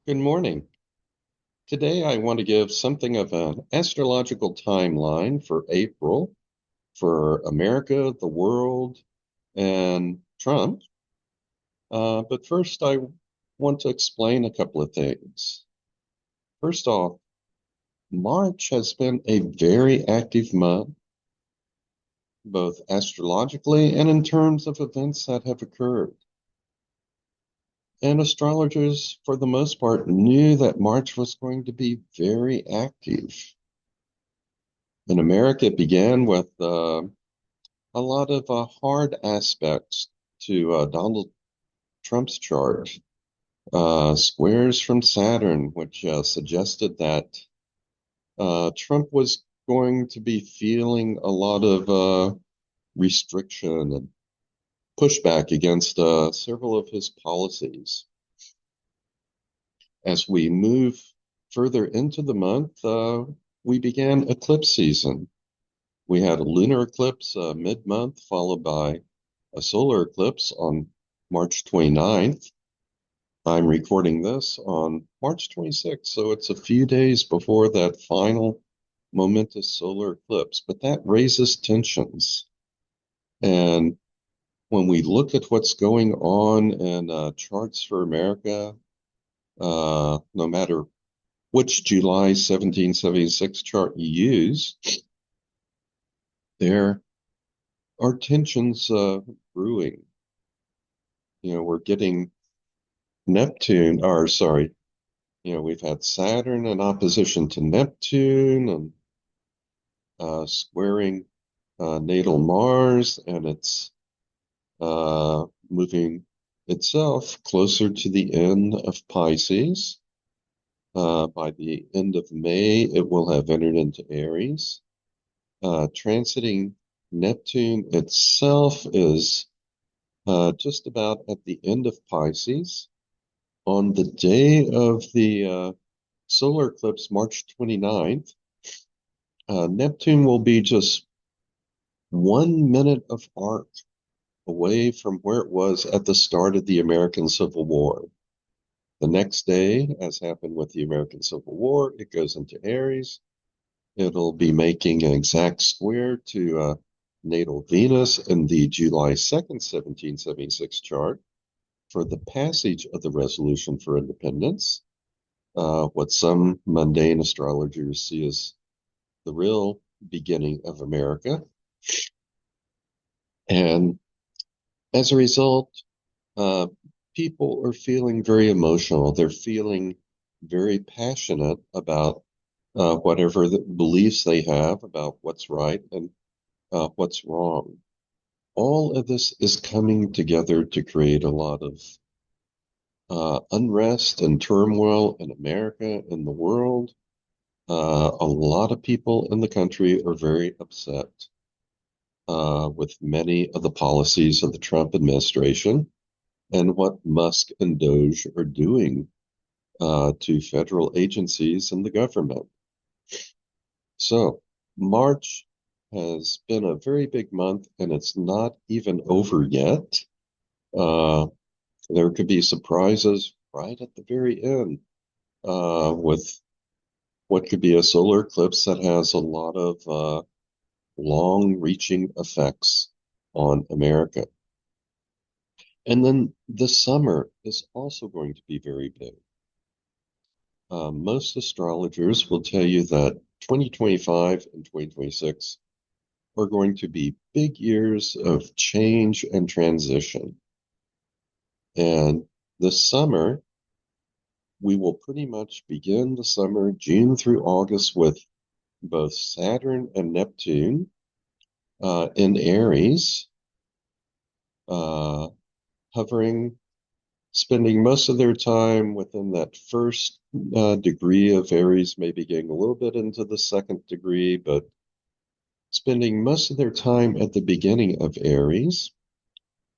Good morning. Today I want to give something of an astrological timeline for April for America, the world, and Trump. But first, I want to explain a couple of things. First off, March has been a very active month, both astrologically and in terms of events that have occurred. And astrologers, for the most part, knew that March was going to be very active. In America, it began with a lot of hard aspects to Donald Trump's chart. Squares from Saturn, which suggested that Trump was going to be feeling a lot of restriction and pushback against several of his policies. As we move further into the month, we began eclipse season. We had a lunar eclipse mid-month, followed by a solar eclipse on March 29th. I'm recording this on March 26th, so it's a few days before that final momentous solar eclipse, but that raises tensions. And when we look at what's going on in charts for America, no matter which July 1776 chart you use, there are tensions brewing. We're getting Neptune, or sorry, we've had Saturn in opposition to Neptune and squaring natal Mars, and it's moving itself closer to the end of Pisces. By the end of May, it will have entered into Aries. Transiting Neptune itself is just about at the end of Pisces. On the day of the solar eclipse, March 29th, Neptune will be just 1 minute of arc away from where it was at the start of the American Civil War. The next day, as happened with the American Civil War, it goes into Aries. It'll be making an exact square to natal Venus in the July 2nd, 1776 chart for the passage of the Resolution for Independence, what some mundane astrologers see as the real beginning of America. And as a result, people are feeling very emotional. They're feeling very passionate about whatever the beliefs they have about what's right and what's wrong. All of this is coming together to create a lot of unrest and turmoil in America, in the world. A lot of people in the country are very upset with many of the policies of the Trump administration and what Musk and Doge are doing to federal agencies and the government. So, March has been a very big month, and it's not even over yet. Uh, there could be surprises right at the very end with what could be a solar eclipse that has a lot of long-reaching effects on America. And then the summer is also going to be very big. Most astrologers will tell you that 2025 and 2026 are going to be big years of change and transition. And the summer, we will pretty much begin the summer, June through August, with both Saturn and Neptune in Aries, hovering, spending most of their time within that first degree of Aries, maybe getting a little bit into the second degree, but spending most of their time at the beginning of Aries,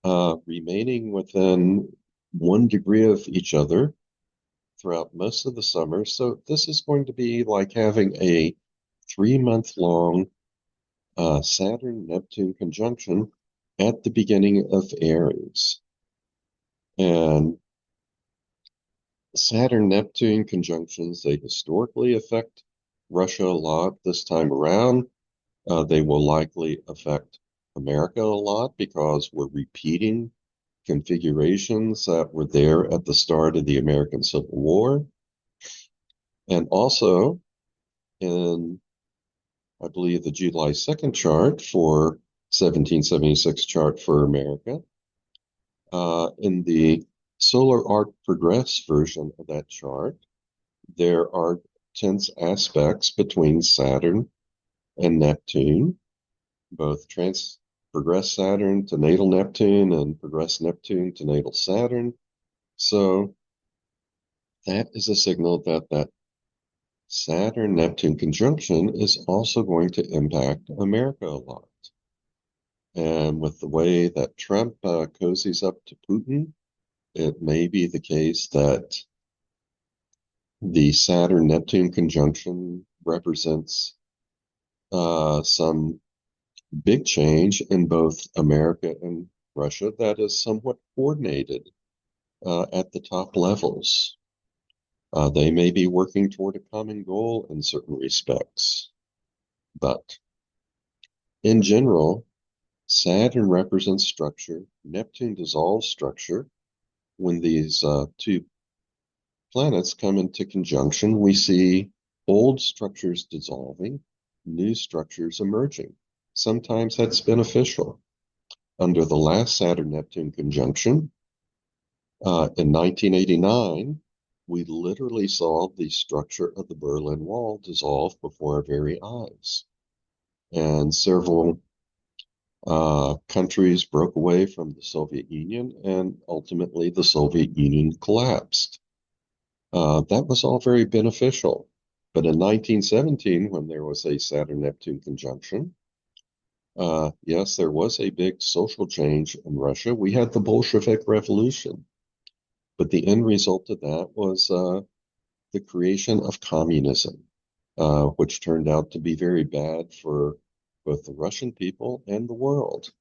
remaining within 1 degree of each other throughout most of the summer. So this is going to be like having a 3 month long Saturn Neptune conjunction at the beginning of Aries. And Saturn-Neptune conjunctions, they historically affect Russia a lot this time around. They will likely affect America a lot because we're repeating configurations that were there at the start of the American Civil War. And also in, I believe, the July 2nd chart for 1776 chart for America, in the solar arc progress version of that chart, there are tense aspects between Saturn and Neptune, both progress Saturn to natal Neptune and progress Neptune to natal Saturn. So that is a signal that that Saturn-Neptune conjunction is also going to impact America a lot. And with the way that Trump cozies up to Putin, it may be the case that the Saturn-Neptune conjunction represents some big change in both America and Russia that is somewhat coordinated at the top levels. They may be working toward a common goal in certain respects, but in general, Saturn represents structure. Neptune dissolves structure. When these two planets come into conjunction, we see old structures dissolving, new structures emerging. Sometimes that's beneficial. Under the last Saturn-Neptune conjunction, in 1989, we literally saw the structure of the Berlin Wall dissolve before our very eyes. And several countries broke away from the Soviet Union, and ultimately the Soviet Union collapsed. That was all very beneficial. But in 1917, when there was a Saturn-Neptune conjunction, yes, there was a big social change in Russia. We had the Bolshevik Revolution. But the end result of that was the creation of communism, which turned out to be very bad for both the Russian people and the world.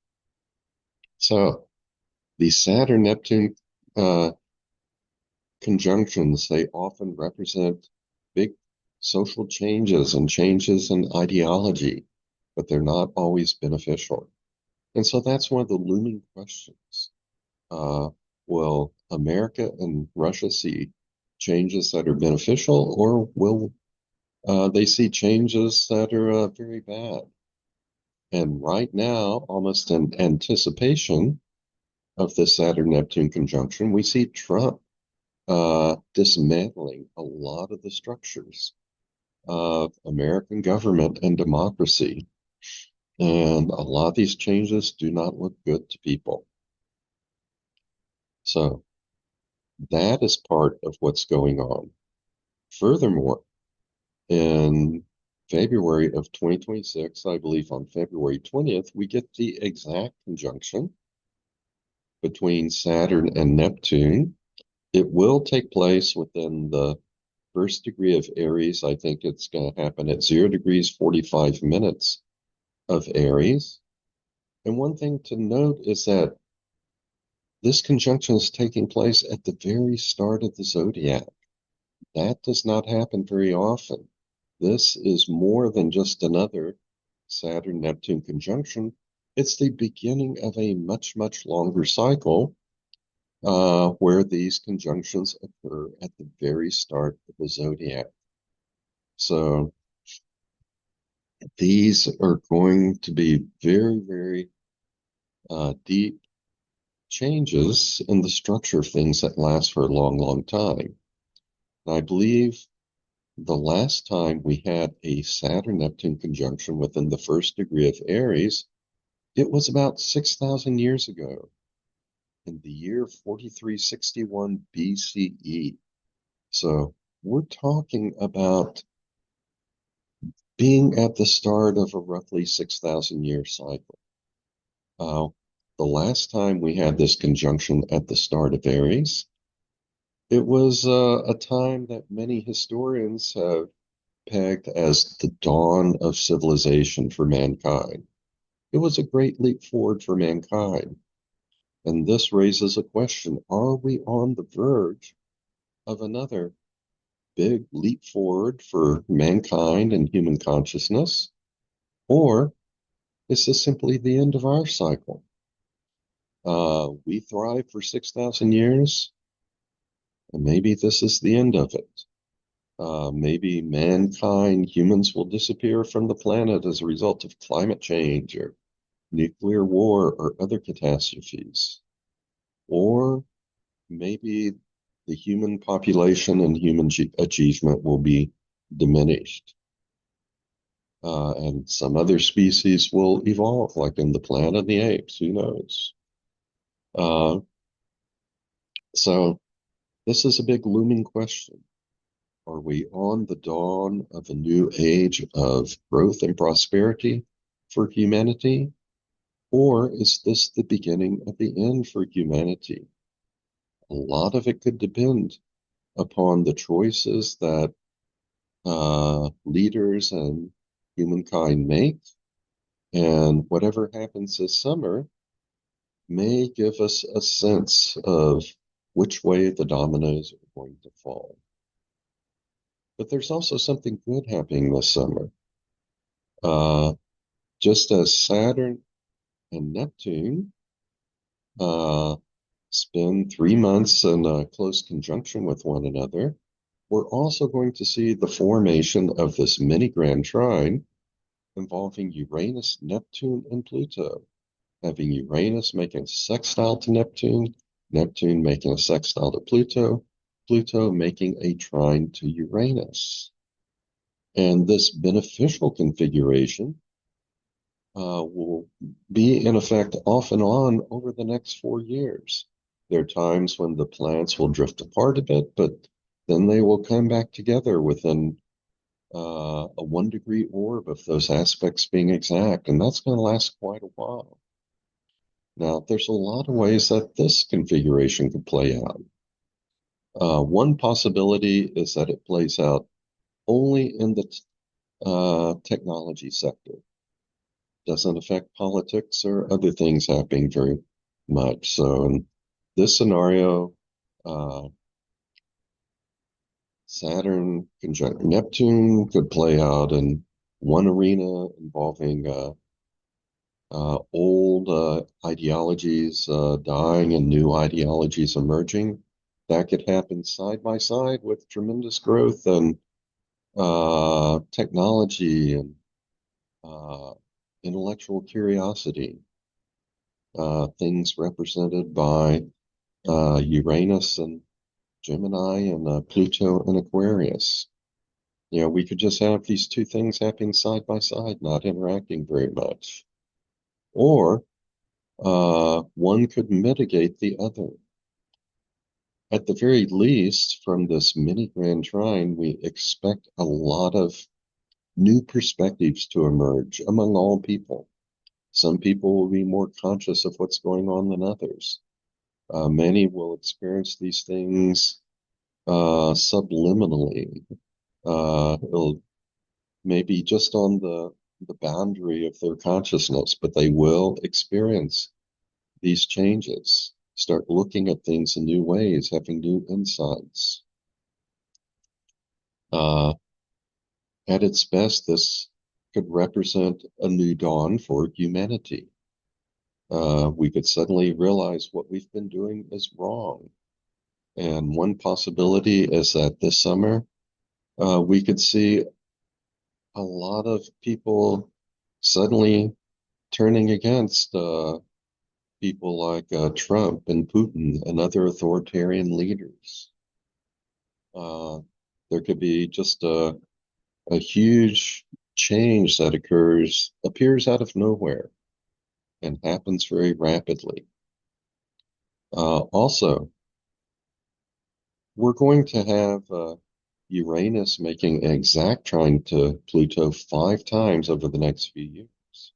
So the Saturn-Neptune conjunctions, they often represent big social changes and changes in ideology, but they're not always beneficial. And so that's one of the looming questions. Will America and Russia see changes that are beneficial, or will they see changes that are very bad? And right now, almost in anticipation of the Saturn-Neptune conjunction, we see Trump dismantling a lot of the structures of American government and democracy. And a lot of these changes do not look good to people. So that is part of what's going on. Furthermore, in February of 2026, I believe on February 20th, we get the exact conjunction between Saturn and Neptune. It will take place within the first degree of Aries. I think it's going to happen at 0 degrees 45 minutes of Aries. And one thing to note is that this conjunction is taking place at the very start of the zodiac. That does not happen very often. This is more than just another Saturn-Neptune conjunction. It's the beginning of a much, much longer cycle where these conjunctions occur at the very start of the zodiac. So these are going to be very, very deep changes in the structure of things that last for a long, long time. And I believe the last time we had a Saturn-Neptune conjunction within the first degree of Aries, it was about 6,000 years ago, in the year 4361 BCE. So we're talking about being at the start of a roughly 6,000 year cycle. The last time we had this conjunction at the start of Aries, it was a time that many historians have pegged as the dawn of civilization for mankind. It was a great leap forward for mankind. And this raises a question, are we on the verge of another big leap forward for mankind and human consciousness? Or is this simply the end of our cycle? We thrive for 6,000 years, and maybe this is the end of it. Maybe mankind, humans will disappear from the planet as a result of climate change or nuclear war or other catastrophes. Or maybe the human population and human achievement will be diminished. And some other species will evolve, like in the Planet of the Apes, who knows? Uh, so this is a big looming question. Are we on the dawn of a new age of growth and prosperity for humanity? Or is this the beginning of the end for humanity? A lot of it could depend upon the choices that leaders and humankind make. And whatever happens this summer may give us a sense of which way the dominoes are going to fall. But there's also something good happening this summer. Uh, just as Saturn and Neptune uh, spend 3 months in close conjunction with one another, we're also going to see the formation of this mini Grand Trine involving Uranus, Neptune, and Pluto, having Uranus making a sextile to Neptune, Neptune making a sextile to Pluto, Pluto making a trine to Uranus. And this beneficial configuration will be in effect off and on over the next 4 years. There are times when the planets will drift apart a bit, but then they will come back together within a 1 degree orb of those aspects being exact, and that's going to last quite a while. Now, there's a lot of ways that this configuration could play out. One possibility is that it plays out only in the technology sector. Doesn't affect politics or other things happening very much. So in this scenario, uh, Saturn conjunct Neptune could play out in one arena involving old ideologies dying and new ideologies emerging. That could happen side by side with tremendous growth and technology and uh, intellectual curiosity, things represented by Uranus and Gemini and Pluto and Aquarius. You know, we could just have these two things happening side by side, not interacting very much. Or one could mitigate the other. At the very least, from this mini Grand Trine, we expect a lot of new perspectives to emerge among all people. Some people will be more conscious of what's going on than others. Many will experience these things subliminally. It'll maybe just on the boundary of their consciousness, but they will experience these changes, start looking at things in new ways, having new insights. Uh, at its best, this could represent a new dawn for humanity. We could suddenly realize what we've been doing is wrong. And one possibility is that this summer, we could see a lot of people suddenly turning against people like Trump and Putin and other authoritarian leaders. Uh, there could be just a huge change that appears out of nowhere and happens very rapidly. Also, we're going to have Uranus making an exact trine to Pluto 5 times over the next few years.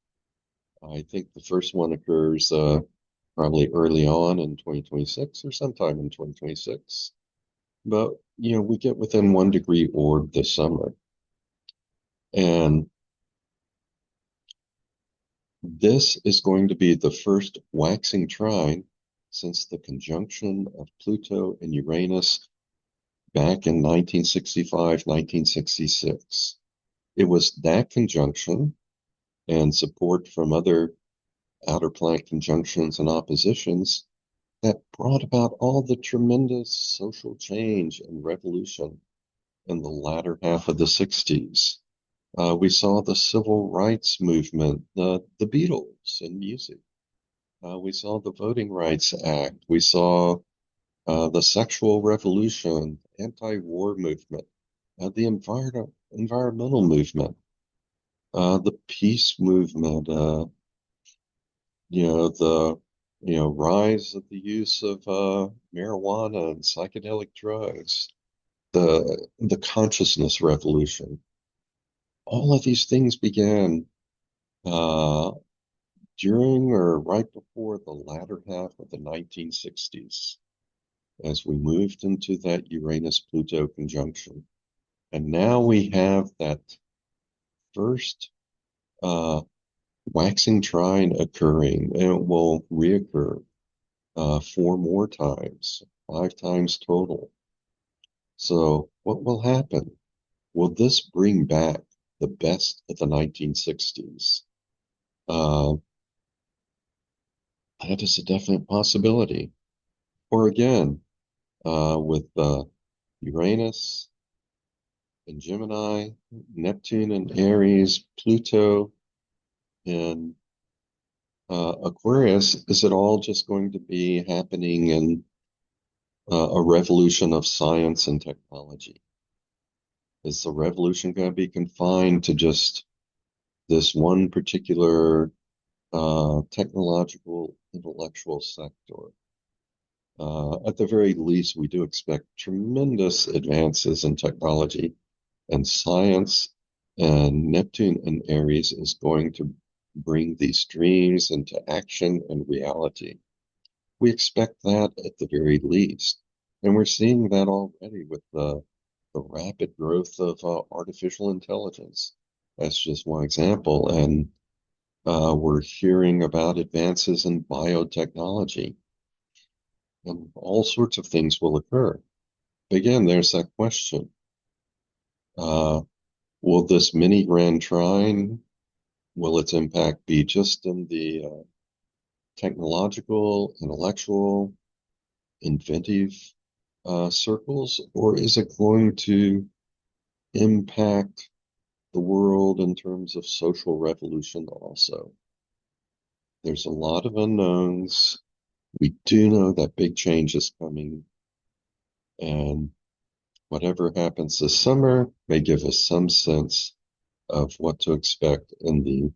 I think the first one occurs probably early on in 2026 or sometime in 2026. But, you know, we get within 1 degree orb this summer. And this is going to be the first waxing trine since the conjunction of Pluto and Uranus back in 1965, 1966. It was that conjunction and support from other outer planet conjunctions and oppositions that brought about all the tremendous social change and revolution in the latter half of the 60s. We saw the civil rights movement, the Beatles in music. We saw the Voting Rights Act. We saw the sexual revolution, anti-war movement, the environmental movement, the peace movement, the rise of the use of marijuana and psychedelic drugs, the consciousness revolution. All of these things began uh, during or right before the latter half of the 1960s as we moved into that Uranus-Pluto conjunction. And now we have that first waxing trine occurring, and it will reoccur 4 more times, 5 times total. So what will happen? Will this bring back the best of the 1960s? That is a definite possibility. Or again, with Uranus and Gemini, Neptune and Aries, Pluto and Aquarius, is it all just going to be happening in a revolution of science and technology? Is the revolution going to be confined to just this one particular technological, intellectual sector? At the very least, we do expect tremendous advances in technology and science, and Neptune and Aries is going to bring these dreams into action and reality. We expect that at the very least. And we're seeing that already with the rapid growth of artificial intelligence. That's just one example. And we're hearing about advances in biotechnology. And all sorts of things will occur. Again, there's that question. Will this mini Grand Trine, will its impact be just in the technological, intellectual, inventive circles, or is it going to impact the world in terms of social revolution also? There's a lot of unknowns. We do know that big change is coming, and whatever happens this summer may give us some sense of what to expect in the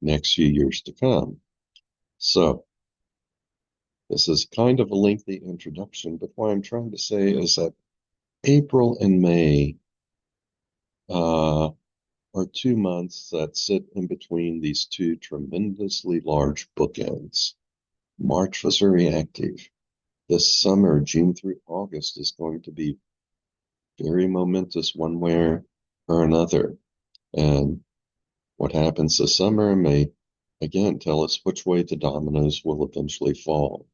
next few years to come. So, this is kind of a lengthy introduction, but what I'm trying to say is that April and May are 2 months that sit in between these two tremendously large bookends. March was very active. This summer, June through August, is going to be very momentous one way or another. And what happens this summer may, again, tell us which way the dominoes will eventually fall,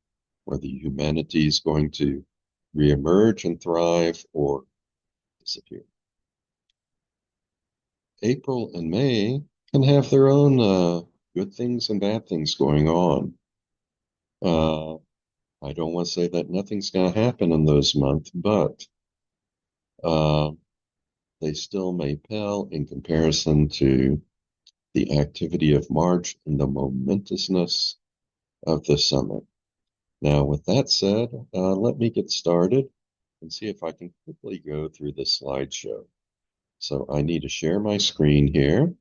whether humanity is going to reemerge and thrive or disappear. April and May can have their own good things and bad things going on. I don't want to say that nothing's going to happen in those months, but they still may pale in comparison to the activity of March and the momentousness of the summer. Now, with that said, let me get started and see if I can quickly go through the slideshow. So I need to share my screen here.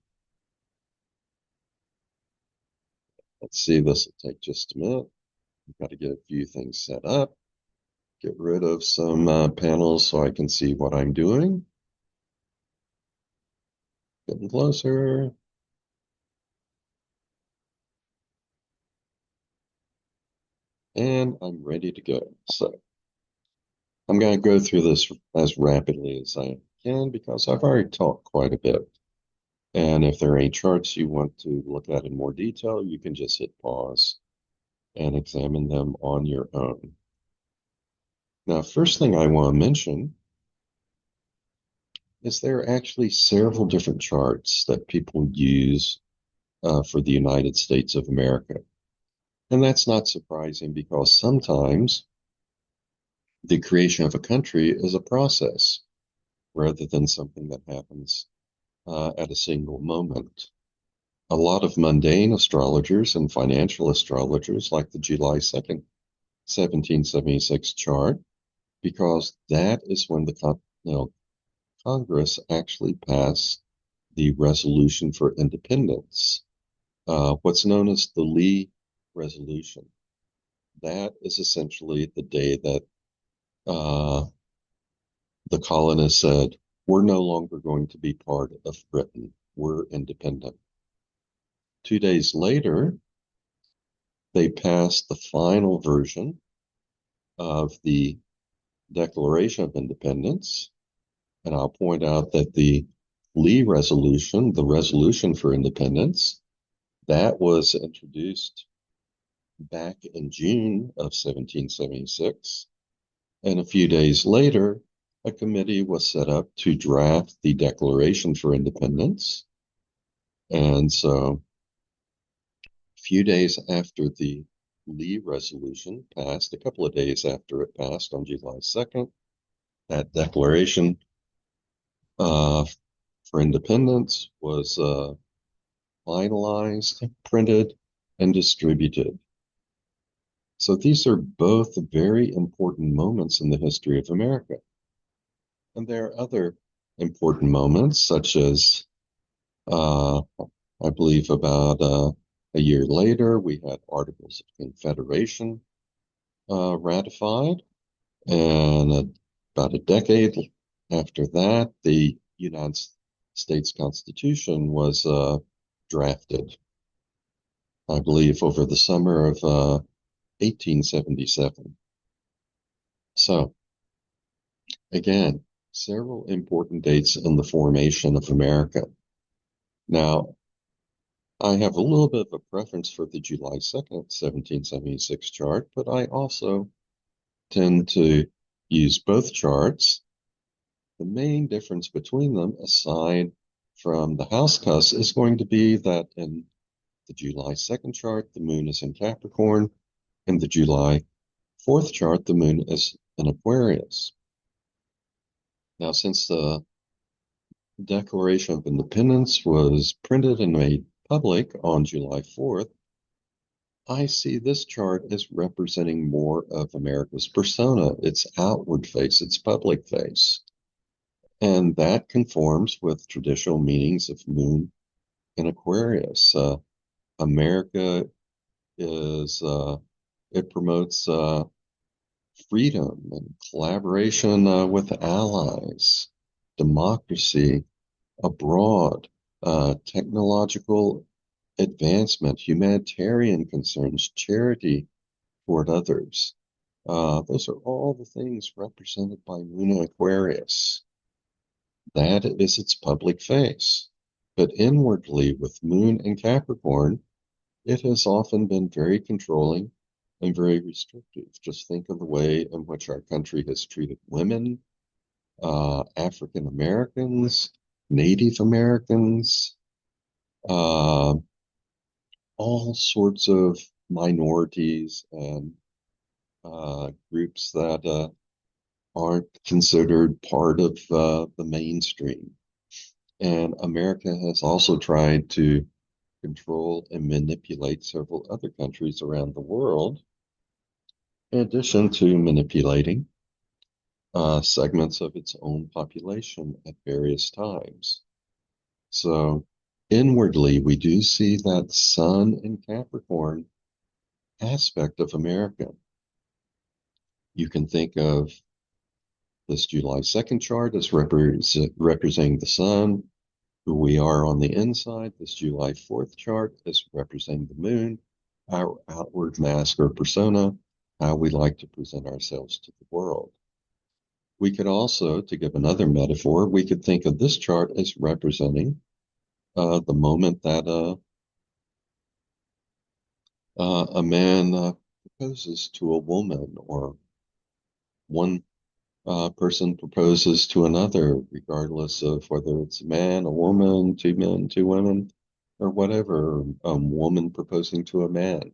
Let's see, this will take just a minute. I've got to get a few things set up, get rid of some panels so I can see what I'm doing. Getting closer. And I'm ready to go. So I'm going to go through this as rapidly as I can because I've already talked quite a bit. And if there are any charts you want to look at in more detail, you can just hit pause and examine them on your own. Now, first thing I want to mention is there are actually several different charts that people use for the United States of America. And that's not surprising because sometimes the creation of a country is a process rather than something that happens at a single moment. A lot of mundane astrologers and financial astrologers like the July 2nd, 1776 chart, because that is when the Congress actually passed the Resolution for Independence, what's known as the Lee Resolution. That is essentially the day that uh, the colonists said, we're no longer going to be part of Britain. We're independent. 2 days later, they passed the final version of the Declaration of Independence. And I'll point out that the Lee Resolution, the Resolution for Independence, that was introduced back in June of 1776. And a few days later, a committee was set up to draft the Declaration for Independence. And so, a few days after the Lee Resolution passed, a couple of days after it passed on July 2nd, that Declaration uh, for Independence was finalized, printed, and distributed. So these are both very important moments in the history of America. And there are other important moments, such as I believe about a year later, we had Articles of Confederation ratified, and about a decade after that, the United States Constitution was drafted, I believe, over the summer of 1877. So, again, several important dates in the formation of America. Now, I have a little bit of a preference for the July 2nd, 1776 chart, but I also tend to use both charts. The main difference between them, aside from the house cusp, is going to be that in the July 2nd chart, the moon is in Capricorn. In the July 4th chart, the moon is in Aquarius. Now, since the Declaration of Independence was printed and made public on July 4th, I see this chart as representing more of America's persona, its outward face, its public face. And that conforms with traditional meanings of moon in Aquarius. America is, it promotes freedom and collaboration with allies, democracy abroad, technological advancement, humanitarian concerns, charity toward others. Those are all the things represented by Moon in Aquarius. That is its public face. But inwardly, with Moon in Capricorn, it has often been very controlling and very restrictive. Just think of the way in which our country has treated women, African Americans, Native Americans, uh, all sorts of minorities and groups that aren't considered part of the mainstream. And America has also tried to control and manipulate several other countries around the world, in addition to manipulating segments of its own population at various times. So inwardly, we do see that Sun in Capricorn aspect of America. You can think of this July 2nd chart as representing the Sun, who we are on the inside. This July 4th chart is representing the Moon, our outward mask or persona, how we like to present ourselves to the world. We could also, to give another metaphor, we could think of this chart as representing the moment that a man proposes to a woman, or one A person proposes to another, regardless of whether it's a man, a woman, two men, two women, or whatever, a woman proposing to a man.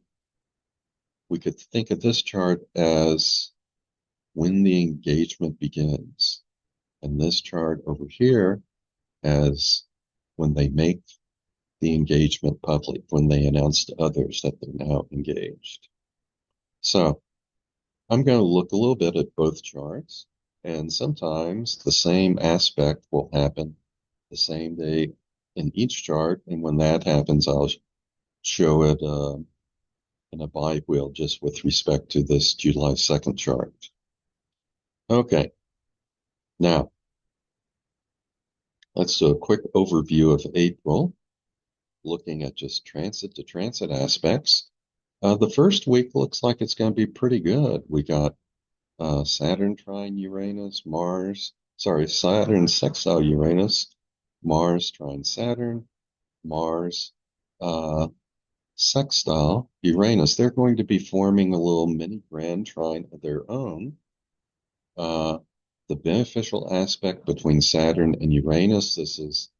We could think of this chart as when the engagement begins, and this chart over here as when they make the engagement public, when they announce to others that they're now engaged. So I'm going to look a little bit at both charts, and sometimes the same aspect will happen the same day in each chart, and when that happens, I'll show it in a bi-wheel just with respect to this July 2nd chart. Okay, now let's do a quick overview of April, looking at just transit to transit aspects. The first week looks like it's going to be pretty good. We got Saturn trine Uranus, Saturn sextile Uranus, Mars trine Saturn, Mars sextile Uranus. They're going to be forming a little mini Grand Trine of their own. The beneficial aspect between Saturn and Uranus, this is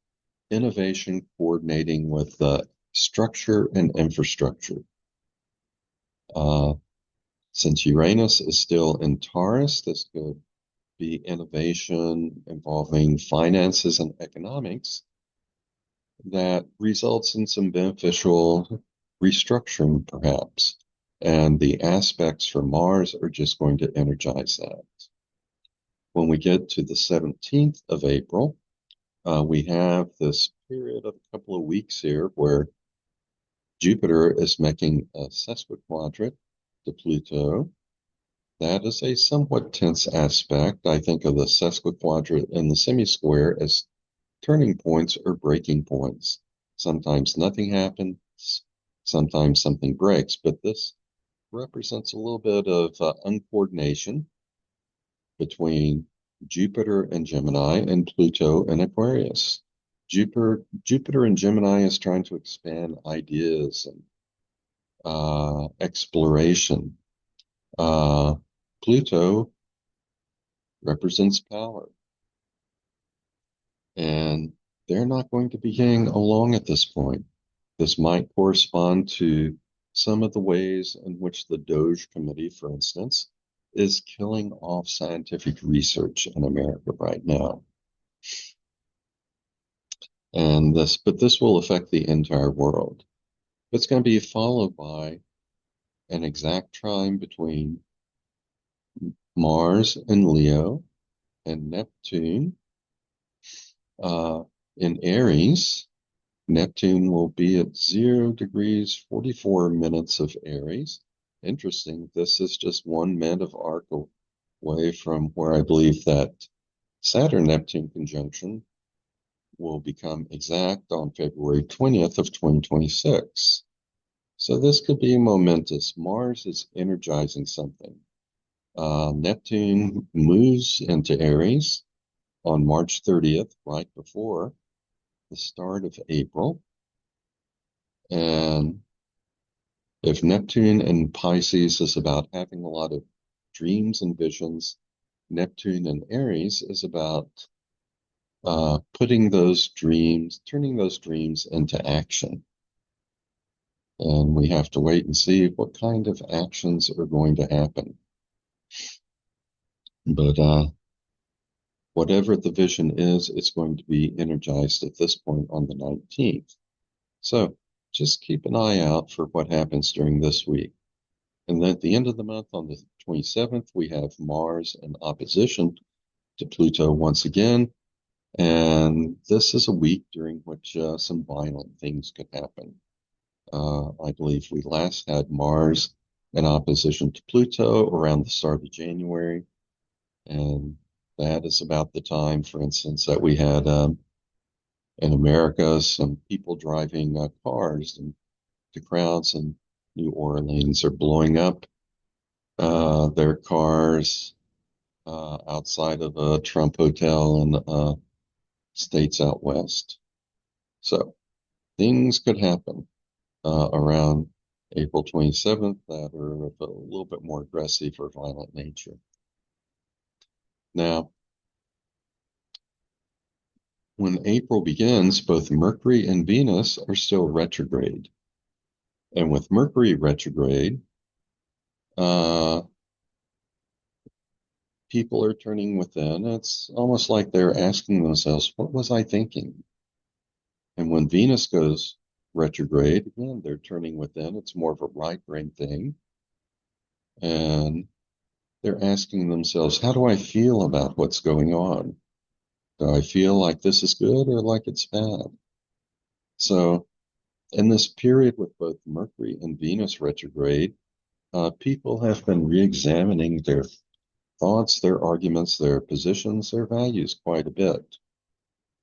innovation coordinating with structure and infrastructure. Since Uranus is still in Taurus, this could be innovation involving finances and economics that results in some beneficial restructuring, perhaps. And the aspects for Mars are just going to energize that. When we get to the 17th of April, we have this period of a couple of weeks here where Jupiter is making a sesquiquadrate to Pluto. That is a somewhat tense aspect. I think of the sesquiquadrate and the semi-square as turning points or breaking points. Sometimes nothing happens, sometimes something breaks, but this represents a little bit of uncoordination between Jupiter and Gemini and Pluto and Aquarius. Jupiter and Gemini is trying to expand ideas and exploration. Pluto represents power. And they're not going to be getting along at this point. This might correspond to some of the ways in which the Doge Committee, for instance, is killing off scientific research in America right now. But this will affect the entire world. It's going to be followed by an exact trine between Mars and Leo and Neptune in Aries. Neptune will be at 0 degrees 44 minutes of Aries. Interesting, this is just 1 minute of arc away from where I believe that Saturn-Neptune conjunction will become exact on February 20th of 2026. So this could be momentous. Mars is energizing something. Neptune moves into Aries on March 30th, right before the start of April. And if Neptune in Pisces is about having a lot of dreams and visions, Neptune in Aries is about turning those dreams into action. And we have to wait and see what kind of actions are going to happen. But whatever the vision is, it's going to be energized at this point on the 19th. So just keep an eye out for what happens during this week. And then at the end of the month, on the 27th, we have Mars in opposition to Pluto once again. And this is a week during which some violent things could happen. I believe we last had Mars in opposition to Pluto around the start of January. And that is about the time, for instance, that we had in America some people driving cars, and the crowds in New Orleans are blowing up their cars outside of a Trump hotel in states out west. So things could happen around April 27th that are of a little bit more aggressive or violent nature. Now, when April begins, both Mercury and Venus are still retrograde. And with Mercury retrograde, uh, people are turning within. It's almost like they're asking themselves, what was I thinking? And when Venus goes retrograde, again, they're turning within. It's more of a right brain thing. And they're asking themselves, how do I feel about what's going on? Do I feel like this is good or like it's bad? So, in this period with both Mercury and Venus retrograde, people have been re-examining their thoughts, their arguments, their positions, their values quite a bit.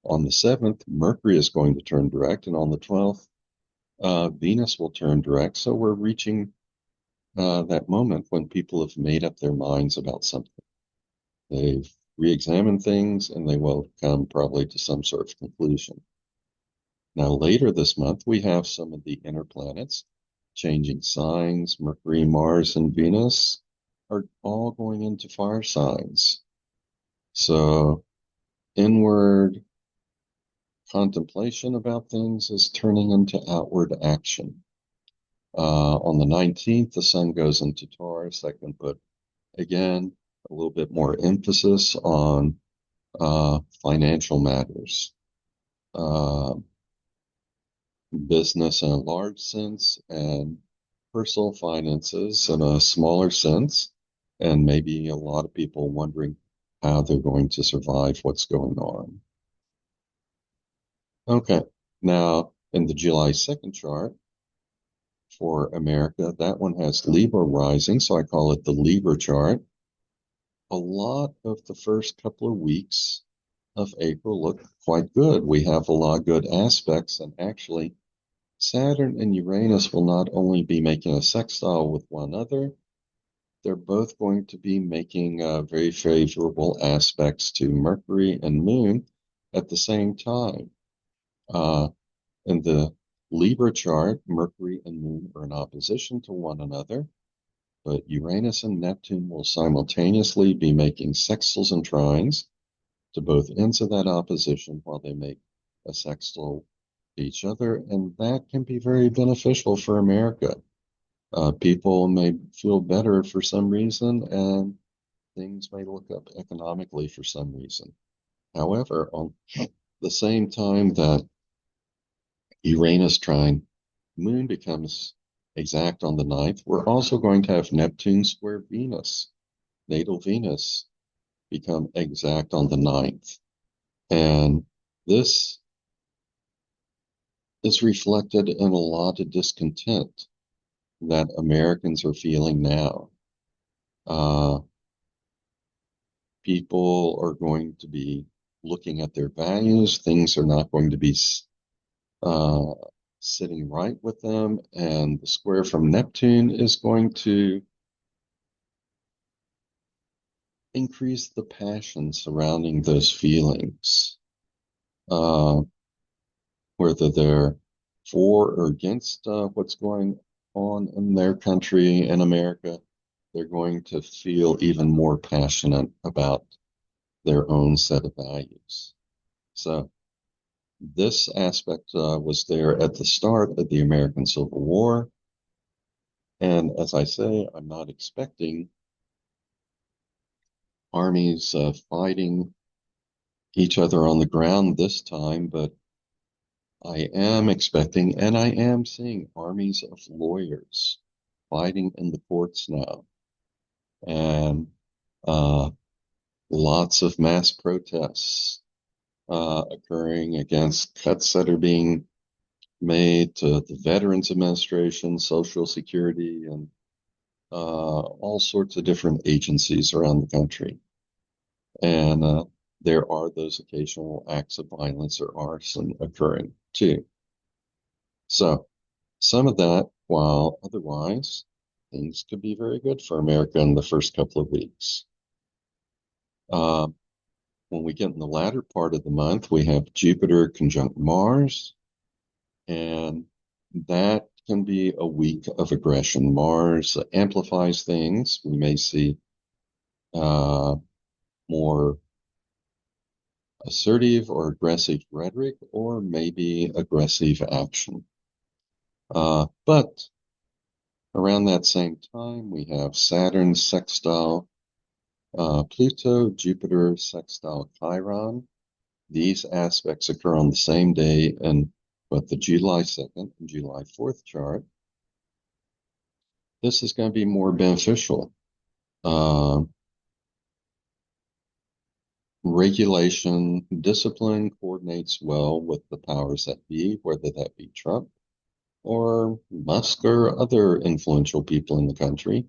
On the 7th, Mercury is going to turn direct, and on the 12th, Venus will turn direct. So we're reaching that moment when people have made up their minds about something. They've re-examined things and they will come probably to some sort of conclusion. Now, later this month, we have some of the inner planets changing signs. Mercury, Mars, and Venus are all going into fire signs. So, inward contemplation about things is turning into outward action. On the 19th, the sun goes into Taurus. That can put, again, a little bit more emphasis on financial matters, uh, business in a large sense, and personal finances in a smaller sense. And maybe a lot of people wondering how they're going to survive what's going on. Okay, now in the July 2nd chart for America, that one has Libra rising, so I call it the Libra chart. A lot of the first couple of weeks of April look quite good. We have a lot of good aspects, and actually, Saturn and Uranus will not only be making a sextile with one another, they're both going to be making very favorable aspects to Mercury and Moon at the same time. In the Libra chart, Mercury and Moon are in opposition to one another, but Uranus and Neptune will simultaneously be making sextiles and trines to both ends of that opposition while they make a sextile to each other, and that can be very beneficial for America. People may feel better for some reason, and things may look up economically for some reason. However, on the same time that Uranus trine Moon becomes exact on the 9th, we're also going to have Neptune square Venus, natal Venus, become exact on the 9th. And this is reflected in a lot of discontent that Americans are feeling now. Uh, People are going to be looking at their values. Things are not going to be uh, sitting right with them. And the square from Neptune is going to increase the passion surrounding those feelings. Uh, Whether they're for or against what's going on in their country in America, they're going to feel even more passionate about their own set of values. So this aspect was there at the start of the American Civil War. And as I say, I'm not expecting armies fighting each other on the ground this time, but I am expecting and I am seeing armies of lawyers fighting in the courts now. And uh, lots of mass protests occurring against cuts that are being made to the Veterans Administration, Social Security, and all sorts of different agencies around the country. And there are those occasional acts of violence or arson occurring too. So some of that, while otherwise things could be very good for America in the first couple of weeks. Uh, when we get in the latter part of the month, we have Jupiter conjunct Mars, and that can be a week of aggression. Mars amplifies things. We may see more assertive or aggressive rhetoric, or maybe aggressive action. But around that same time, we have Saturn sextile Pluto, Jupiter sextile Chiron. These aspects occur on the same day in both the July 2nd and July 4th chart. This is going to be more beneficial. Regulation, discipline coordinates well with the powers that be, whether that be Trump or Musk or other influential people in the country.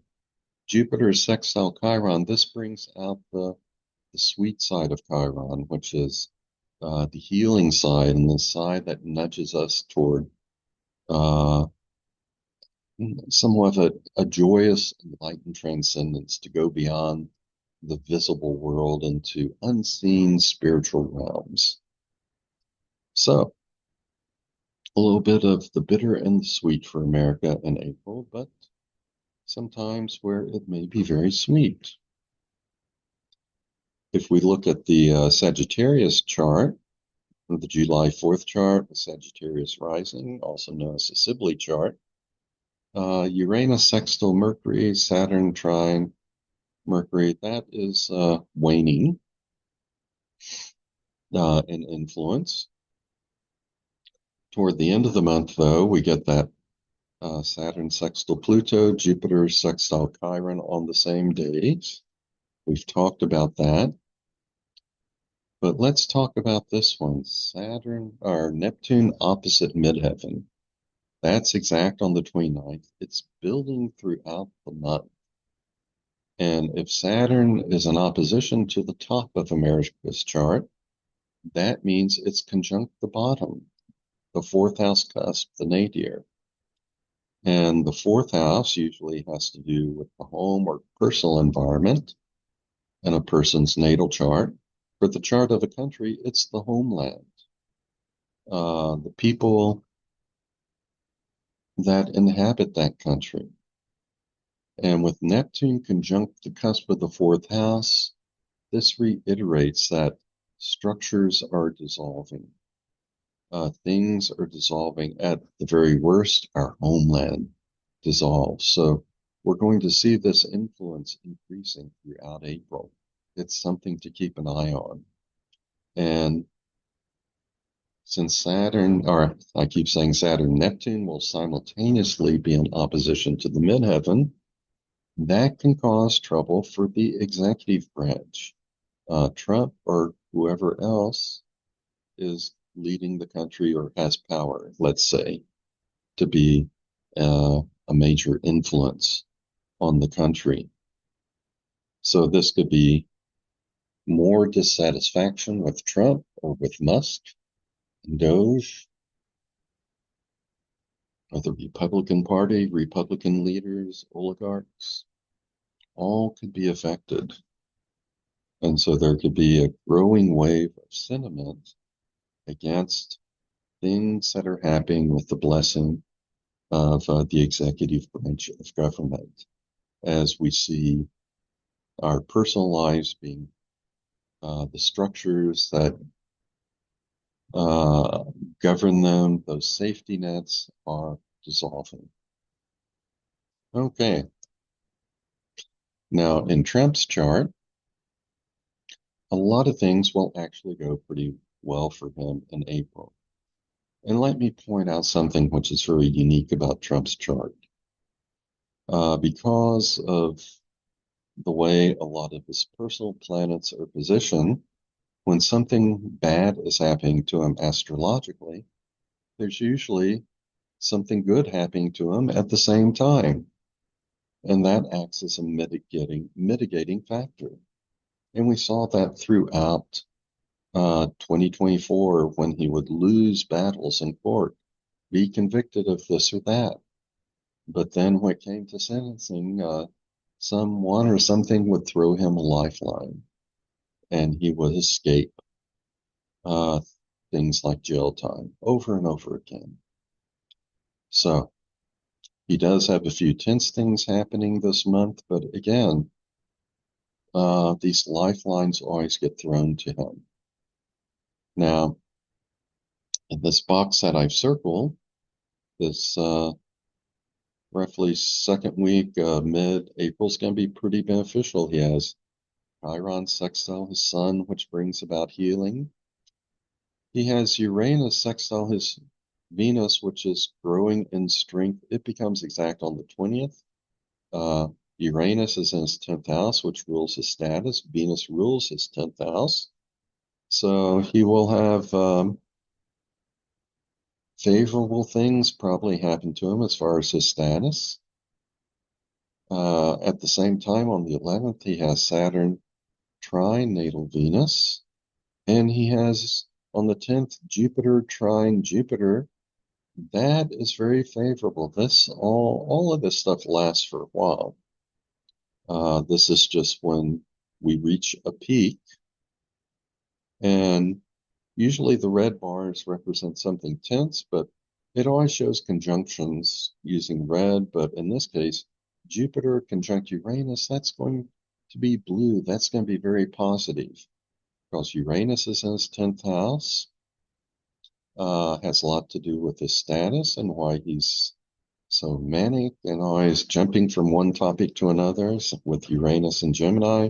Jupiter sextile Chiron, this brings out the sweet side of Chiron, which is the healing side and the side that nudges us toward somewhat of a joyous, enlightened transcendence to go beyond the visible world into unseen spiritual realms. So, a little bit of the bitter and the sweet for America in April, but sometimes where it may be very sweet. If we look at the Sagittarius chart, the July 4th chart, the Sagittarius rising, also known as the Sibley chart, Uranus sextile Mercury, Saturn trine Mercury, that is waning in influence. Toward the end of the month, though, we get that Saturn sextile Pluto, Jupiter sextile Chiron on the same days. We've talked about that. But let's talk about this one. Saturn or Neptune opposite midheaven. That's exact on the 29th. It's building throughout the month. And if Saturn is in opposition to the top of America's chart, that means it's conjunct the bottom, the fourth house cusp, the nadir. And the fourth house usually has to do with the home or personal environment in a person's natal chart. For the chart of a country, it's the homeland. The people that inhabit that country. And with Neptune conjunct the cusp of the fourth house, this reiterates that structures are dissolving. Things are dissolving. At the very worst, our homeland dissolves. So we're going to see this influence increasing throughout April. It's something to keep an eye on. And since Saturn, or I keep saying Saturn, Neptune will simultaneously be in opposition to the midheaven, that can cause trouble for the executive branch. Trump or whoever else is leading the country or has power, let's say, to be a major influence on the country. So this could be more dissatisfaction with Trump or with Musk, Doge, or the Republican Party, Republican leaders, oligarchs, all could be affected. And so there could be a growing wave of sentiment against things that are happening with the blessing of the executive branch of government, as we see our personal lives being the structures that govern them, those safety nets are dissolving. Okay. Now, in Trump's chart, a lot of things will actually go pretty well for him in April. And let me point out something which is very unique about Trump's chart. Because of the way a lot of his personal planets are positioned, when something bad is happening to him astrologically, there's usually something good happening to him at the same time. And that acts as a mitigating factor. And we saw that throughout 2024 when he would lose battles in court, be convicted of this or that. But then when it came to sentencing, someone or something would throw him a lifeline and he would escape things like jail time over and over again. So he does have a few tense things happening this month, but again, these lifelines always get thrown to him. Now, in this box that I've circled, this roughly second week, mid-April is going to be pretty beneficial. He has Chiron sextile his sun, which brings about healing. He has Uranus sextile his Venus, which is growing in strength. It becomes exact on the 20th. Uranus is in his 10th house, which rules his status. Venus rules his 10th house. So he will have favorable things probably happen to him as far as his status. At the same time, on the 11th, he has Saturn trine natal Venus, and he has on the 10th Jupiter trine Jupiter. That is very favorable. This all of this stuff lasts for a while. This is just when we reach a peak, and usually the red bars represent something tense, but it always shows conjunctions using red. But in this case, Jupiter conjunct Uranus, that's going to be blue. That's going to be very positive because Uranus is in his 10th house, has a lot to do with his status and why he's so manic and always jumping from one topic to another with Uranus and Gemini,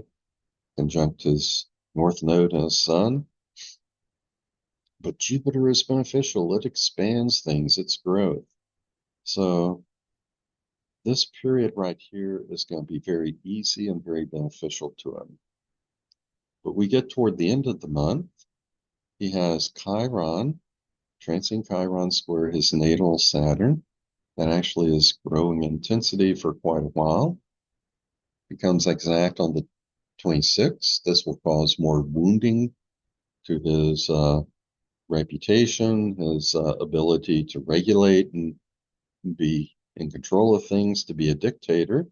conjunct his north node and his sun. But Jupiter is beneficial. It expands things, it's growth. So this period right here is going to be very easy and very beneficial to him. But we get toward the end of the month, he has Chiron, transiting Chiron square his natal Saturn. That actually is growing intensity for quite a while. Becomes exact on the 26th. This will cause more wounding to his reputation, his ability to regulate and be in control of things, to be a dictator.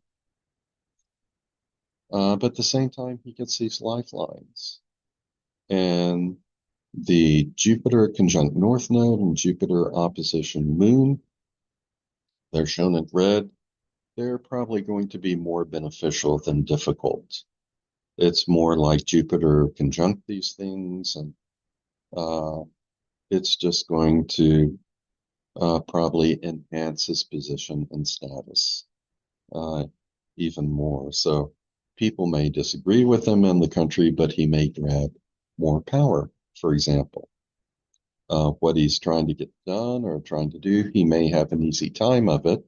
But at the same time, he gets these lifelines. And the Jupiter conjunct North Node and Jupiter opposition Moon, they're shown in red. They're probably going to be more beneficial than difficult. It's more like Jupiter conjunct these things, and it's just going to probably enhance his position and status even more. So people may disagree with him in the country, but he may grab more power, for example. What he's trying to get done or trying to do, he may have an easy time of it.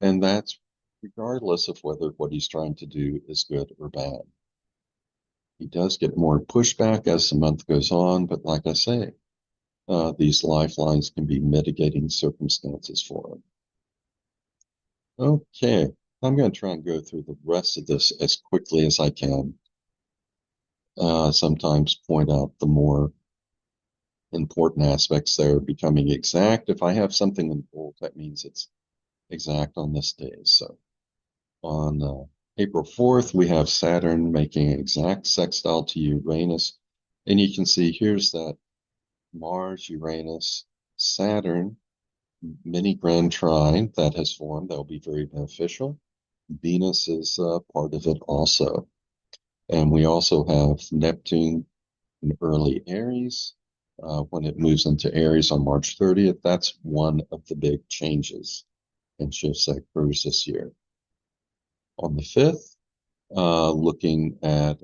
And that's regardless of whether what he's trying to do is good or bad. He does get more pushback as the month goes on, but like I say, these lifelines can be mitigating circumstances for him. Okay, I'm going to try and go through the rest of this as quickly as I can. Sometimes point out the more important aspects there becoming exact. If I have something in bold, that means it's exact on this day. So on April 4th, we have Saturn making an exact sextile to Uranus. And you can see here's that Mars, Uranus, Saturn mini Grand Trine that has formed. That will be very beneficial. Venus is part of it also. And we also have Neptune in early Aries. When it moves into Aries on March 30th, that's one of the big changes and shifts that occurs this year. On the 5th, looking at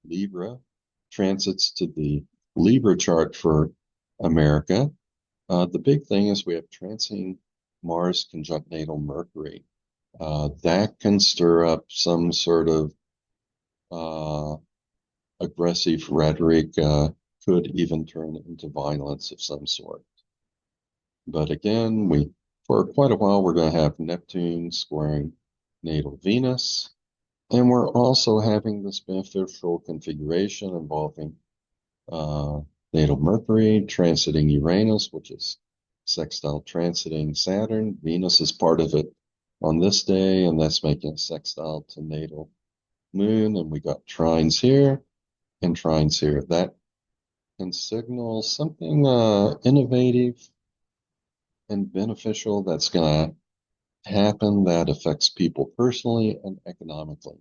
Libra, transits to the Libra chart for America. The big thing is we have transiting Mars conjunct natal Mercury. That can stir up some sort of aggressive rhetoric, could even turn into violence of some sort. But again, for quite a while, we're going to have Neptune squaring natal Venus. And we're also having this beneficial configuration involving natal Mercury transiting Uranus, which is sextile transiting Saturn. Venus is part of it on this day, and that's making a sextile to natal Moon. And we got trines here and trines here. That can signal something innovative and beneficial that's going to happen that affects people personally and economically.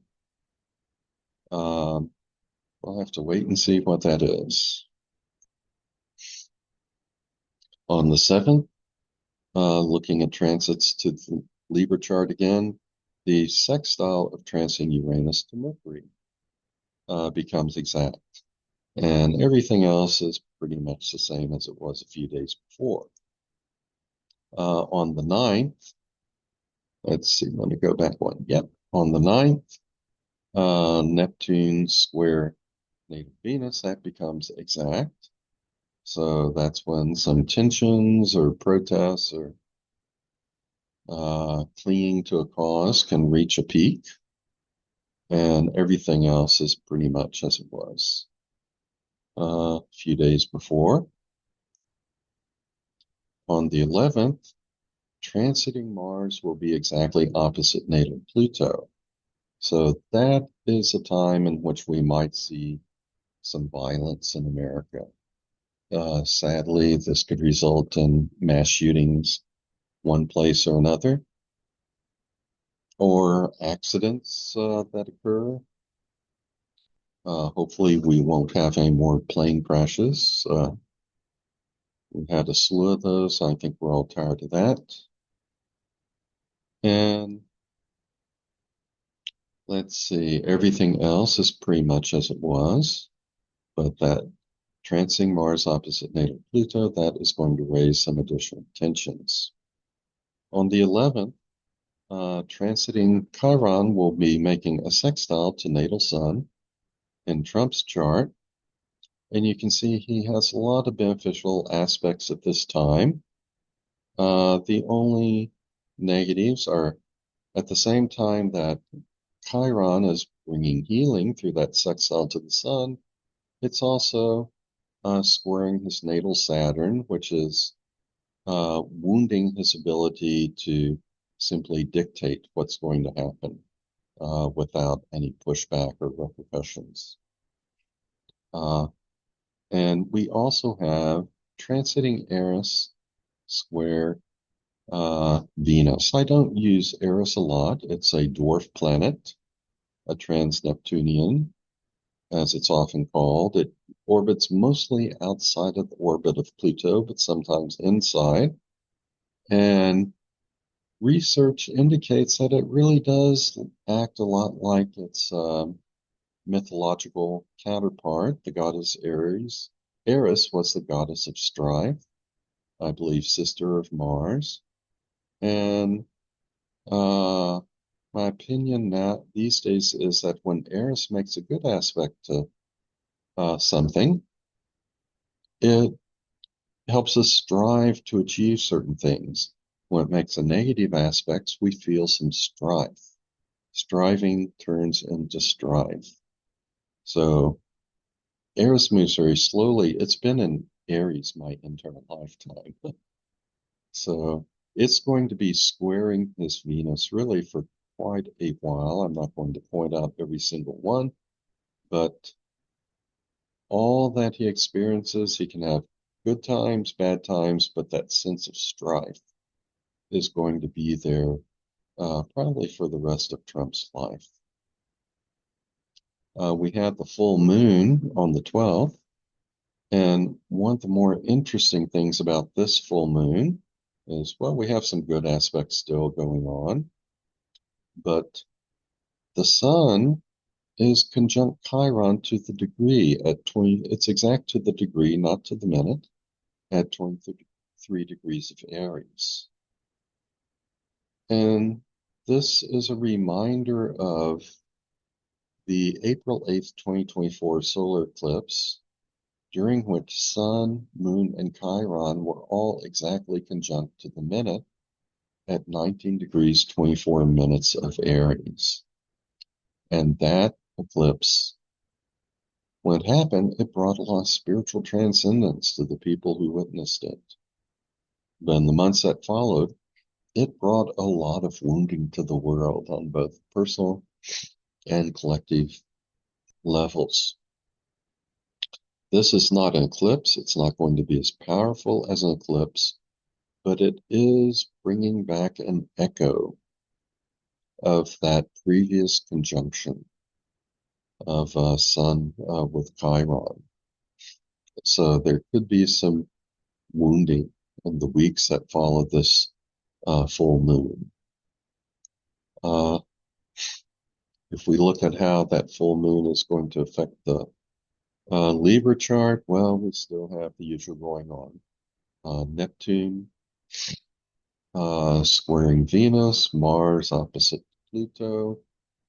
We'll have to wait and see what that is. On the 7th, looking at transits to the Libra chart again, the sextile of transiting Uranus to Mercury becomes exact. And everything else is pretty much the same as it was a few days before. On the 9th, let's see, let me go back one. Yep. On the 9th, Neptune square natal Venus, that becomes exact. So that's when some tensions or protests or clinging to a cause can reach a peak, and everything else is pretty much as it was a few days before. On the 11th, transiting Mars will be exactly opposite natal Pluto. So that is a time in which we might see some violence in America. Sadly, this could result in mass shootings one place or another, or accidents that occur. Hopefully, we won't have any more plane crashes. We've had a slew of those. I think we're all tired of that. And let's see, everything else is pretty much as it was, but that transiting Mars opposite natal Pluto, that is going to raise some additional tensions. On the 11th, transiting Chiron will be making a sextile to natal Sun in Trump's chart. And you can see he has a lot of beneficial aspects at this time. The only negatives are at the same time that Chiron is bringing healing through that sextile to the Sun, it's also squaring his natal Saturn, which is wounding his ability to simply dictate what's going to happen without any pushback or repercussions. And we also have transiting Eris square Venus. I don't use Eris a lot. It's a dwarf planet, a trans-Neptunian, as it's often called. It orbits mostly outside of the orbit of Pluto, but sometimes inside. And research indicates that it really does act a lot like its mythological counterpart, the goddess Ares. Eris was the goddess of strife, I believe sister of Mars. And my opinion now these days is that when Eris makes a good aspect to something, it helps us strive to achieve certain things. When it makes a negative aspect, we feel some strife. Striving turns into strife. So Eris moves very slowly. It's been in Aries my entire lifetime. So it's going to be squaring this Venus really for quite a while. I'm not going to point out every single one, but all that he experiences, he can have good times, bad times, but that sense of strife is going to be there probably for the rest of Trump's life. We had the full moon on the 12th, and one of the more interesting things about this full moon is, well, we have some good aspects still going on, but the sun is conjunct Chiron to the degree at 20, it's exact to the degree, not to the minute, at 23 degrees of Aries. And this is a reminder of the April 8th, 2024 solar eclipse, during which Sun, Moon, and Chiron were all exactly conjunct to the minute at 19 degrees 24 minutes of Aries. And that eclipse, when it happened, it brought a lot of spiritual transcendence to the people who witnessed it. But in the months that followed, it brought a lot of wounding to the world on both personal and collective levels. This is not an eclipse. It's not going to be as powerful as an eclipse, but it is bringing back an echo of that previous conjunction of Sun with Chiron. So there could be some wounding and the weeks that follow this full moon. If we look at how that full moon is going to affect the Libra chart, well, we still have the usual going on. Neptune squaring Venus, Mars opposite Pluto,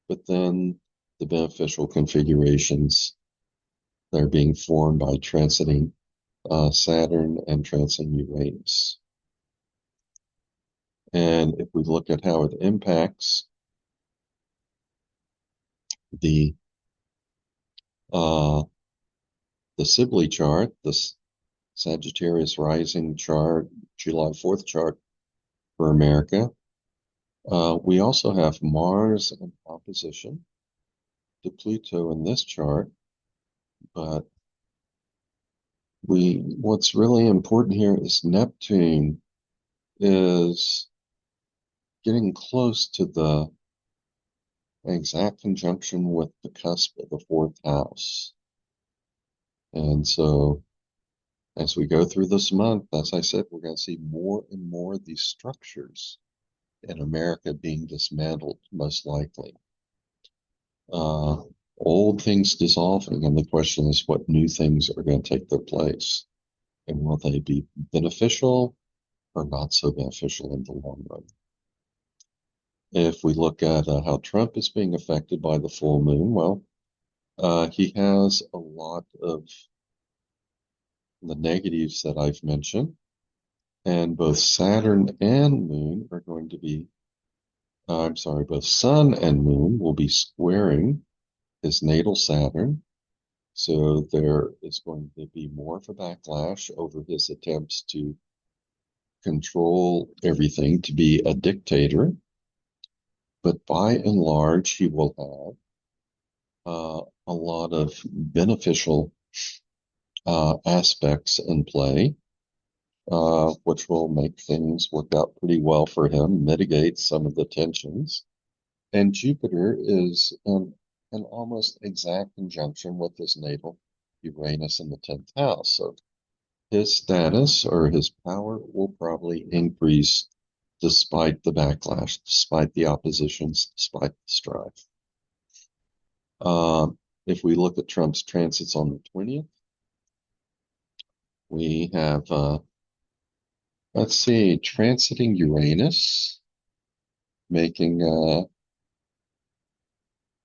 but then the beneficial configurations that are being formed by transiting Saturn and transiting Uranus. And if we look at how it impacts the uh, the Sibley chart, the Sagittarius rising chart, July 4th chart for America, we also have Mars in opposition to Pluto in this chart, but what's really important here is Neptune is getting close to the exact conjunction with the cusp of the fourth house. And so as we go through this month, as I said, we're going to see more and more of these structures in America being dismantled, most likely. Old things dissolving, and the question is what new things are going to take their place, and will they be beneficial or not so beneficial in the long run? If we look at how Trump is being affected by the full moon, well, he has a lot of the negatives that I've mentioned, and both Saturn and Moon are going to be, I'm sorry, both Sun and Moon will be squaring his natal Saturn. So there is going to be more of a backlash over his attempts to control everything, to be a dictator. But by and large, he will have a lot of beneficial aspects in play, which will make things work out pretty well for him, mitigate some of the tensions. And Jupiter is in an almost exact conjunction with his natal Uranus in the 10th house. So his status or his power will probably increase despite the backlash, despite the oppositions, despite the strife. If we look at Trump's transits on the 20th, we have, let's see, transiting Uranus, making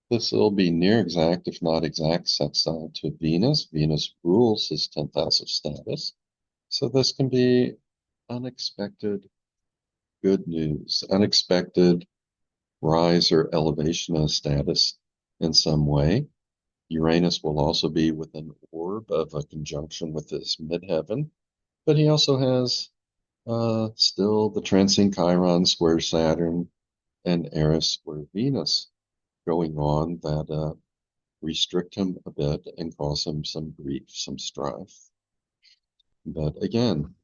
this will be near exact, if not exact, sextile to Venus. Venus rules his 10th house of status. So this can be unexpected good news, unexpected rise or elevation of status in some way. Uranus will also be with an orb of a conjunction with his midheaven, but he also has still the transiting Chiron square Saturn and Eris square Venus going on that restrict him a bit and cause him some grief, some strife. But again,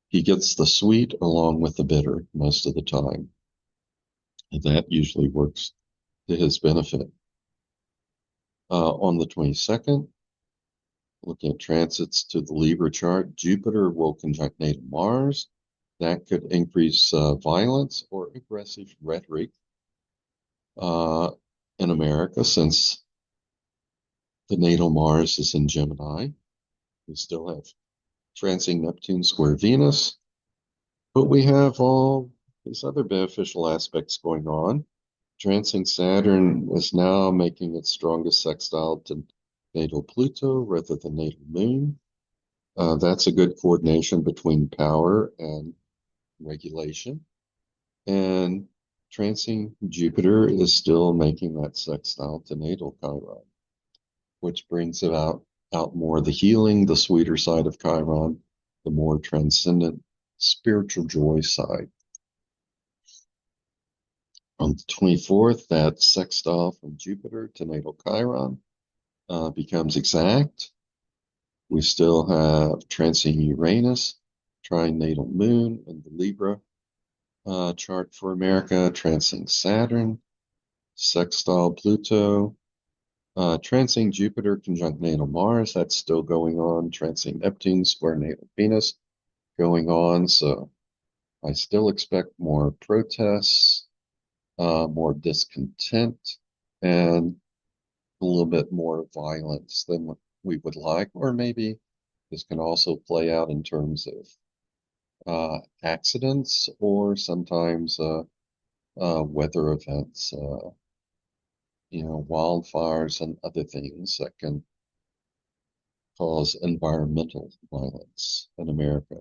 he gets the sweet along with the bitter most of the time. And that usually works to his benefit. On the 22nd, looking at transits to the Libra chart, Jupiter will conjunct natal Mars. That could increase violence or aggressive rhetoric in America, since the natal Mars is in Gemini. We still have transiting Neptune square Venus, but we have all these other beneficial aspects going on. Transiting Saturn is now making its strongest sextile to natal Pluto rather than natal Moon. That's a good coordination between power and regulation. And transiting Jupiter is still making that sextile to natal Chiron, which brings out more the healing, the sweeter side of Chiron, the more transcendent spiritual joy side. On the 24th, that sextile from Jupiter to natal Chiron becomes exact. We still have transiting Uranus, trine natal Moon in the Libra chart for America, transiting Saturn, sextile Pluto, transiting Jupiter conjunct natal Mars, that's still going on, transiting Neptune square natal Venus, going on. So I still expect more protests, more discontent, and a little bit more violence than what we would like. Or maybe this can also play out in terms of accidents or sometimes weather events, wildfires and other things that can cause environmental violence in America.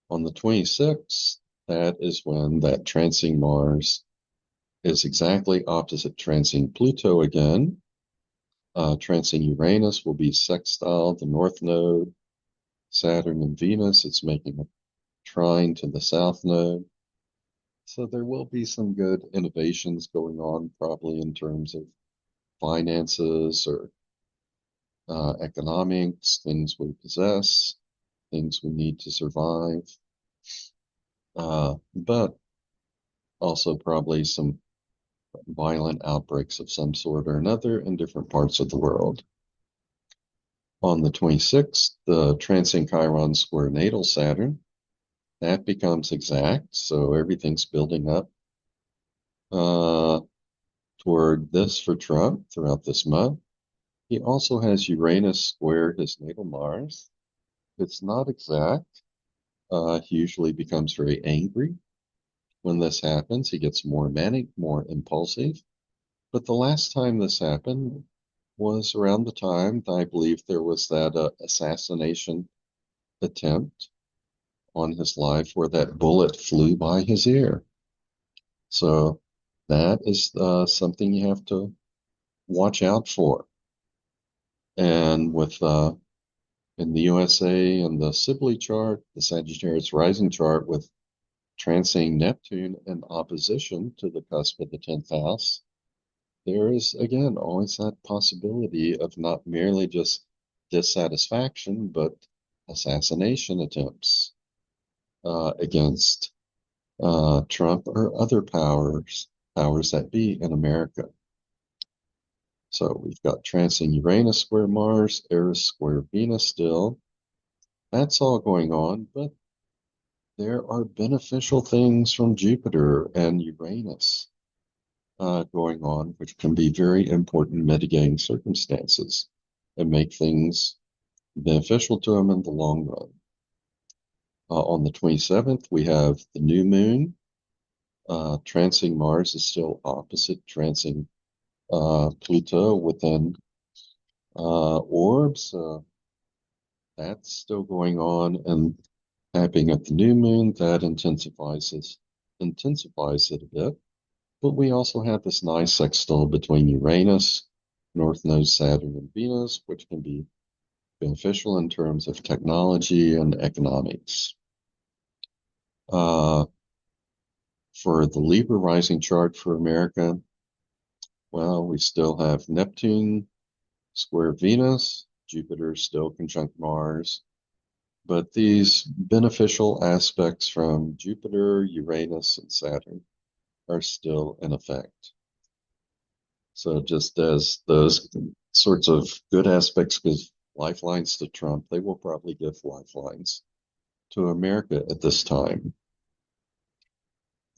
On the 26th, that is when that transing Mars is exactly opposite transing Pluto again. Transing Uranus will be sextile the north node. Saturn and Venus, it's making a trine to the south node. So there will be some good innovations going on, probably in terms of finances or economics, things we possess, things we need to survive, but also probably some violent outbreaks of some sort or another in different parts of the world. On the 26th, the transing Chiron square natal Saturn, that becomes exact, so everything's building up uh, toward this for Trump throughout this month. He also has Uranus square his natal Mars. It's not exact. He usually becomes very angry when this happens. He gets more manic, more impulsive. But the last time this happened was around the time I believe there was that assassination attempt on his life where that bullet flew by his ear. So that is something you have to watch out for. And with in the USA and the Sibley chart, the Sagittarius rising chart with transing Neptune in opposition to the cusp of the 10th house, there is, again, always that possibility of not merely just dissatisfaction, but assassination attempts against Trump or other powers that be in America. So we've got transing Uranus square Mars, Eris square Venus still. That's all going on, but there are beneficial things from Jupiter and Uranus going on, which can be very important mitigating circumstances and make things beneficial to them in the long run. On the 27th, we have the new moon. Transing Mars is still opposite transing Pluto within orbs. That's still going on and happening at the new moon. That intensifies it a bit. But we also have this nice sextile between Uranus, North Node Saturn, and Venus, which can be beneficial in terms of technology and economics. For the Libra rising chart for America, well, we still have Neptune square Venus, Jupiter still conjunct Mars, but these beneficial aspects from Jupiter, Uranus, and Saturn are still in effect. So just as those sorts of good aspects give lifelines to Trump, they will probably give lifelines to America at this time.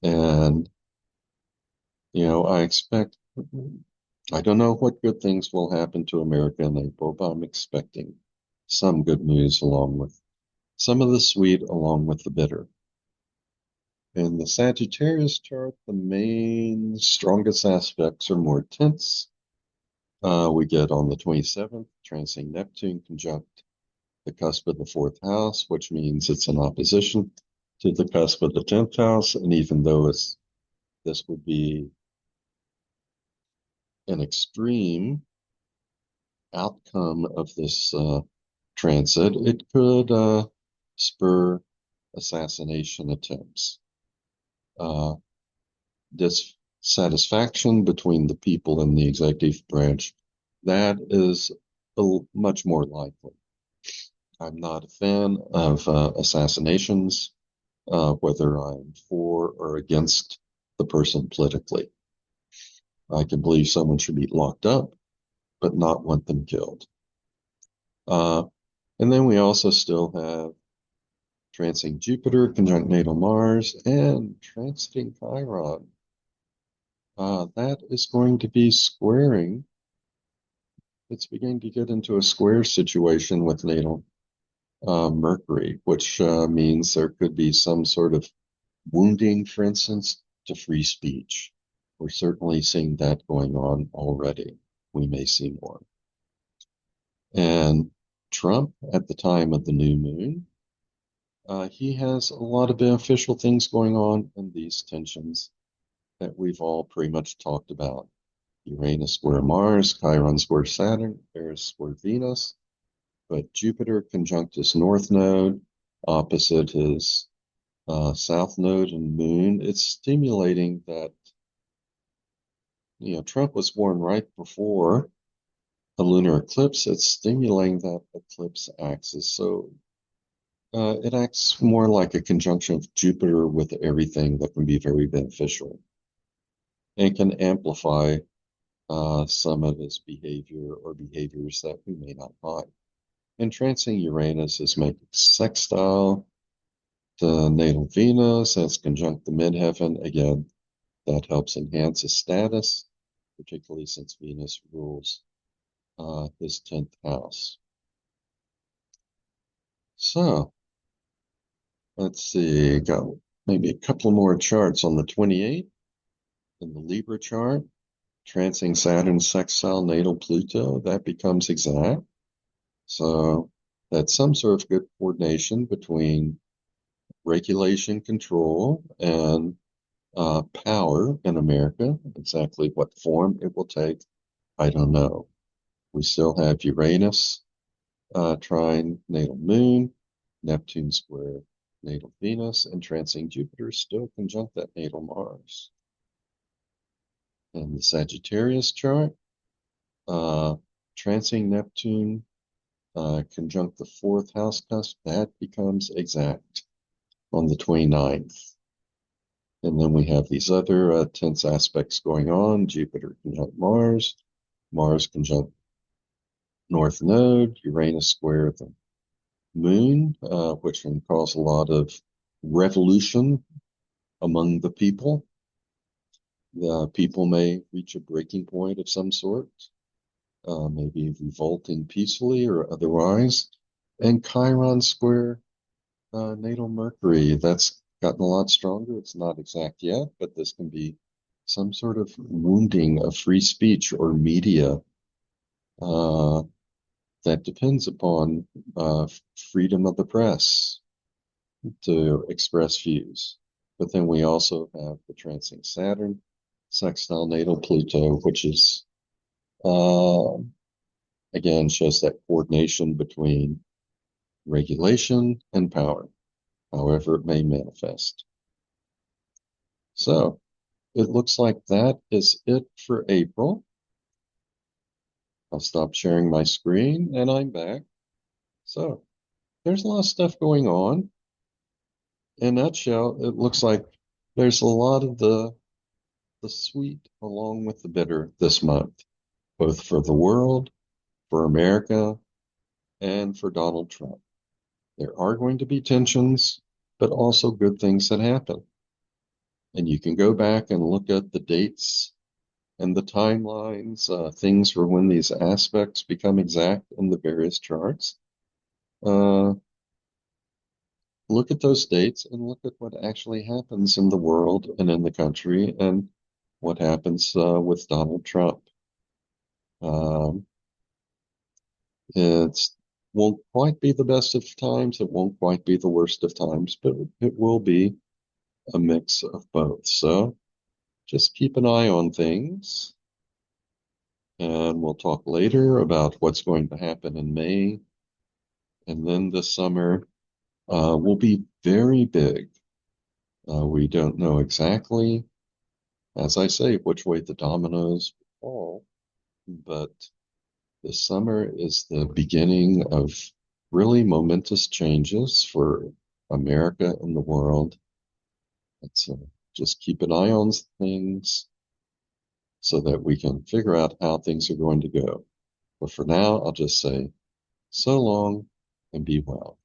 And, I don't know what good things will happen to America in April, but I'm expecting some good news along with some of the sweet, along with the bitter. In the Sagittarius chart, the main strongest aspects are more tense. We get on the 27th, transing Neptune conjunct the cusp of the fourth house, which means it's in opposition to the cusp of the 10th house. And even though this would be an extreme outcome of this transit, it could spur assassination attempts. Dissatisfaction between the people in the executive branch, that is much more likely. I'm not a fan of assassinations, whether I'm for or against the person politically. I can believe someone should be locked up, but not want them killed. And then we also still have transiting Jupiter, conjunct natal Mars, and transiting Chiron. That is going to be squaring. It's beginning to get into a square situation with natal Mercury, which means there could be some sort of wounding, for instance, to free speech. We're certainly seeing that going on already. We may see more. And Trump, at the time of the new moon, he has a lot of beneficial things going on in these tensions that we've all pretty much talked about. Uranus square Mars, Chiron square Saturn, Eris square Venus, but Jupiter conjunct his north node, opposite his south node and moon. It's stimulating that, Trump was born right before a lunar eclipse. It's stimulating that eclipse axis. So it acts more like a conjunction of Jupiter with everything that can be very beneficial and can amplify some of his behavior or behaviors that we may not like. And transiting Uranus is making sextile to natal Venus. That's conjunct the midheaven. Again, that helps enhance his status, particularly since Venus rules his 10th house. So let's see, got maybe a couple more charts on the 28th in the Libra chart. Transiting Saturn sextile natal Pluto, that becomes exact. So that's some sort of good coordination between regulation, control, and power in America. Exactly what form it will take, I don't know. We still have Uranus trine natal Moon, Neptune square natal Venus, and transiting Jupiter still conjunct that natal Mars. In the Sagittarius chart, transiting Neptune conjunct the fourth house cusp, that becomes exact on the 29th. And then we have these other tense aspects going on. Jupiter conjunct Mars, Mars conjunct North Node, Uranus square the Moon, which can cause a lot of revolution among the people. The people may reach a breaking point of some sort, maybe revolting peacefully or otherwise. And Chiron square natal Mercury, that's gotten a lot stronger. It's not exact yet, but this can be some sort of wounding of free speech or media that depends upon freedom of the press to express views. But then we also have the transiting Saturn, sextile natal Pluto, which is, again, shows that coordination between regulation and power, however it may manifest. So it looks like that is it for April. I'll stop sharing my screen and I'm back. So there's a lot of stuff going on. In a nutshell, it looks like there's a lot of the sweet along with the bitter this month, both for the world, for America, and for Donald Trump. There are going to be tensions, but also good things that happen. And you can go back and look at the dates and the timelines, things for when these aspects become exact in the various charts. Look at those dates and look at what actually happens in the world and in the country and what happens with Donald Trump. It won't quite be the best of times. It won't quite be the worst of times, but it will be a mix of both. So just keep an eye on things. And we'll talk later about what's going to happen in May. And then this summer will be very big. We don't know exactly, as I say, which way the dominoes fall, but this summer is the beginning of really momentous changes for America and the world. So just keep an eye on things so that we can figure out how things are going to go. But for now, I'll just say so long and be well.